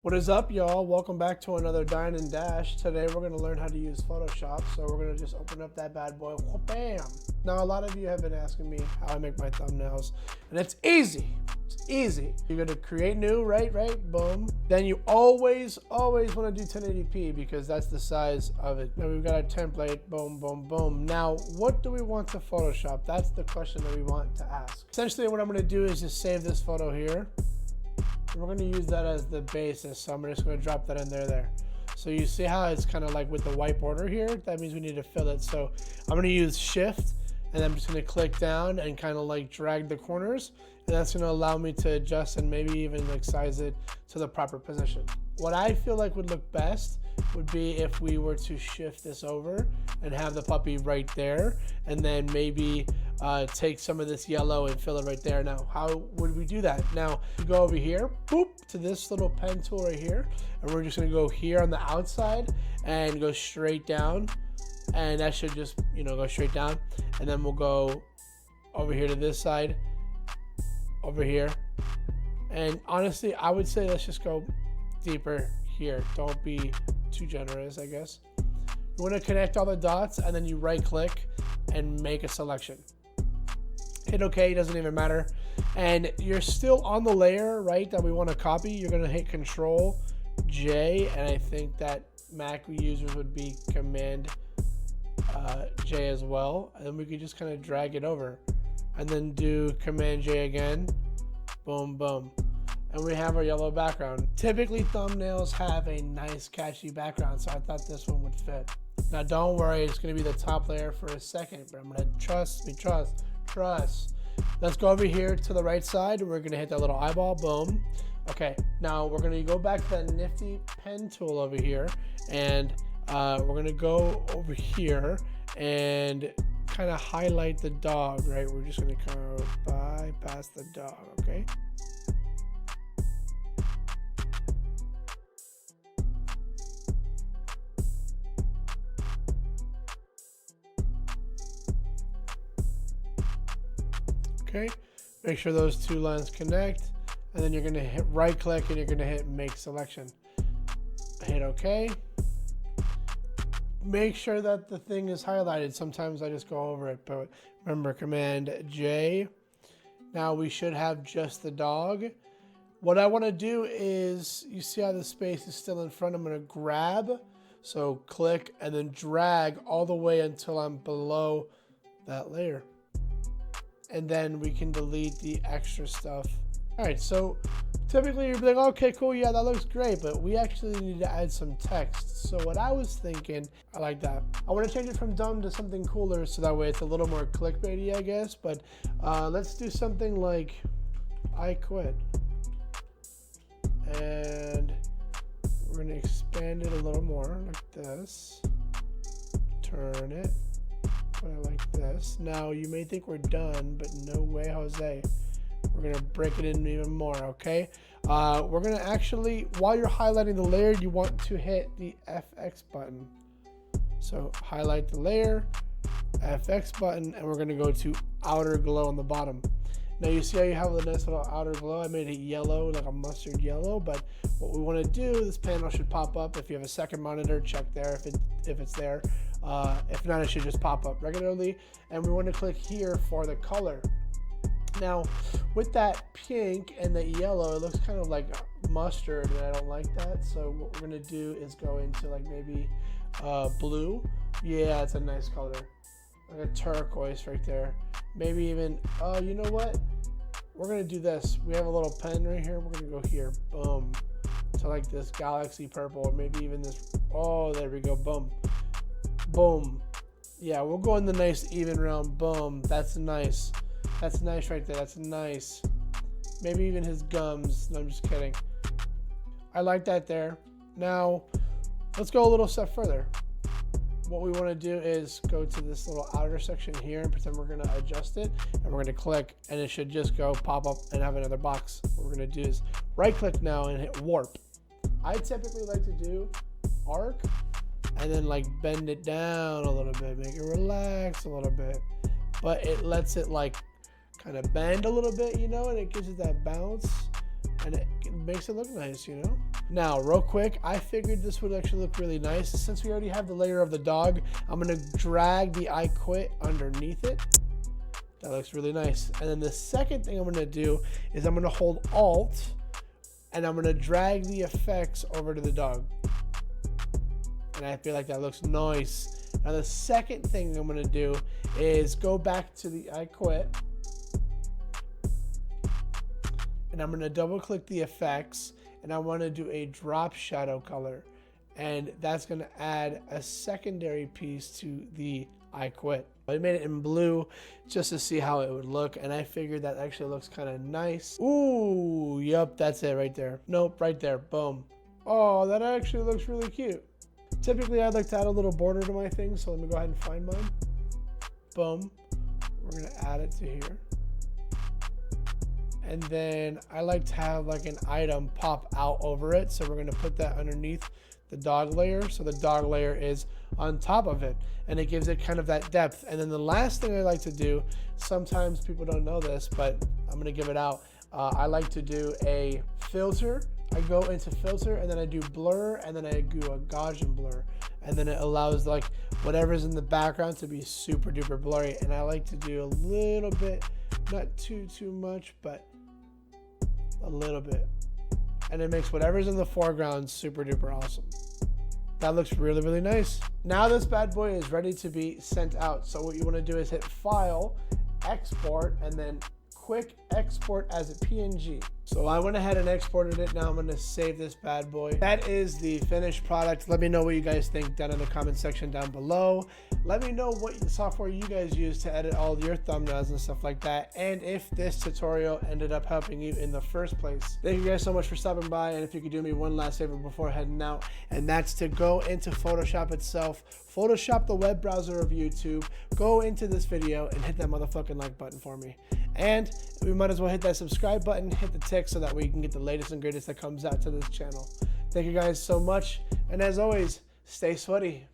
What is up, y'all? Welcome back to another Dine and Dash. Today we're going to learn how to use Photoshop. So we're going to just open up that bad boy. Bam! Now a lot of you have been asking me how I make my thumbnails, and it's easy. It's easy. You're going to create new, right? Boom. Then you always want to do 1080p because that's the size of it. Now we've got our template. Boom, boom, boom. Now what do we want to Photoshop? That's the question that we want to ask. Essentially what I'm going to do is just save this photo here. We're going to use that as the basis, so I'm just going to drop that in there. So you see how it's kind of like with the white border here? That means we need to fill it. So I'm going to use Shift, and I'm just going to click down and kind of like drag the corners, and that's going to allow me to adjust and maybe even like size it to the proper position. What I feel like would look best would be if we were to shift this over and have the puppy right there, and then maybe take some of this yellow and fill it right there. Now, how would we do that? Now, we go over here, boop, to this little pen tool right here, and we're just gonna go here on the outside and go straight down, and that should just, go straight down, and then we'll go over here to this side, over here, and honestly, I would say let's just go deeper here. Don't be too generous, I guess. You want to connect all the dots, and then you right click and make a selection. Hit OK, doesn't even matter. And you're still on the layer, right, that we want to copy. You're going to hit Control J, and I think that Mac users would be Command J as well. And then we could just kind of drag it over, and then do Command J again. Boom, boom. And we have our yellow background. Typically thumbnails have a nice catchy background, so I thought this one would fit. Now don't worry, it's gonna be the top layer for a second, but I'm gonna trust. Let's go over here to the right side. We're gonna hit that little eyeball, boom. Okay, now we're gonna go back to that nifty pen tool over here, and we're gonna go over here and kind of highlight the dog, right? We're just gonna kind of bypass the dog, okay? Okay, make sure those two lines connect, and then you're going to hit right click and you're going to hit make selection. Hit OK. Make sure that the thing is highlighted. Sometimes I just go over it, but remember, Command J. Now we should have just the dog. What I want to do is, you see how the space is still in front? I'm going to grab, so click and then drag all the way until I'm below that layer. And then we can delete the extra stuff. All right, so typically you're like, okay, cool, yeah, that looks great, but we actually need to add some text. So what I was thinking, I like that. I want to change it from dumb to something cooler, so that way it's a little more clickbaity, I guess. But let's do something like, I quit. And we're gonna expand it a little more, like this. Turn it. Put it like this. Now you may think we're done, but no way, Jose. We're gonna break it in even more, okay? We're gonna actually, while you're highlighting the layer, you want to hit the FX button. So highlight the layer, FX button, and we're gonna go to outer glow on the bottom. Now you see how you have a nice little outer glow? I made it yellow, like a mustard yellow, but what we wanna do, this panel should pop up. If you have a second monitor, check there if it's there. If not, it should just pop up regularly. And we want to click here for the color. Now, with that pink and the yellow, it looks kind of like mustard, and I don't like that. So what we're going to do is go into like maybe blue. Yeah, it's a nice color. Like a turquoise right there. Maybe even, you know what? We're going to do this. We have a little pen right here. We're going to go here. Boom. To like this galaxy purple, or maybe even this. Oh, there we go. Boom. Boom. Yeah, we'll go in the nice even round. Boom. That's nice. That's nice right there. That's nice. Maybe even his gums. No, I'm just kidding. I like that there. Now, let's go a little step further. What we want to do is go to this little outer section here and pretend we're going to adjust it. And we're going to click, and it should just go pop up and have another box. What we're going to do is right click now and hit warp. I typically like to do arc, and then like bend it down a little bit, make it relax a little bit, but it lets it like kind of bend a little bit, and it gives it that bounce. and it makes it look nice, you know? Now, real quick, I figured this would actually look really nice. Since we already have the layer of the dog, I'm gonna drag the I quit underneath it. That looks really nice. And then the second thing I'm gonna do is I'm gonna hold Alt, and I'm gonna drag the effects over to the dog. And I feel like that looks nice. Now the second thing I'm gonna do is go back to the I quit, and I'm gonna double click the effects, and I wanna do a drop shadow color. And that's gonna add a secondary piece to the I quit. I made it in blue just to see how it would look, and I figured that actually looks kind of nice. Ooh, yep, that's it right there. Nope, right there, boom. Oh, that actually looks really cute. Typically, I'd like to add a little border to my thing, so let me go ahead and find mine. Boom. We're gonna add it to here. And then I like to have like an item pop out over it, so we're gonna put that underneath the dog layer, so the dog layer is on top of it, and it gives it kind of that depth. And then the last thing I like to do, sometimes people don't know this, but I'm gonna give it out. I like to do a filter. I go into filter, and then I do blur, and then I do a Gaussian blur, and then it allows like whatever's in the background to be super duper blurry. And I like to do a little bit, not too much, but a little bit, and it makes whatever's in the foreground super duper awesome. That looks really, really nice. Now this bad boy is ready to be sent out. So what you want to do is hit File, Export, and then quick export as a PNG. So I went ahead and exported it. Now I'm going to save this bad boy. That is the finished product. Let me know what you guys think down in the comment section down below. Let me know what software you guys use to edit all your thumbnails and stuff like that, and if this tutorial ended up helping you in the first place. Thank you guys so much for stopping by, and if you could do me one last favor before heading out, and that's to go into Photoshop itself, Photoshop the web browser of YouTube, go into this video and hit that motherfucking like button for me. And we might as well hit that subscribe button, hit the tick, so that we can get the latest and greatest that comes out to this channel. Thank you guys so much, and as always, stay sweaty.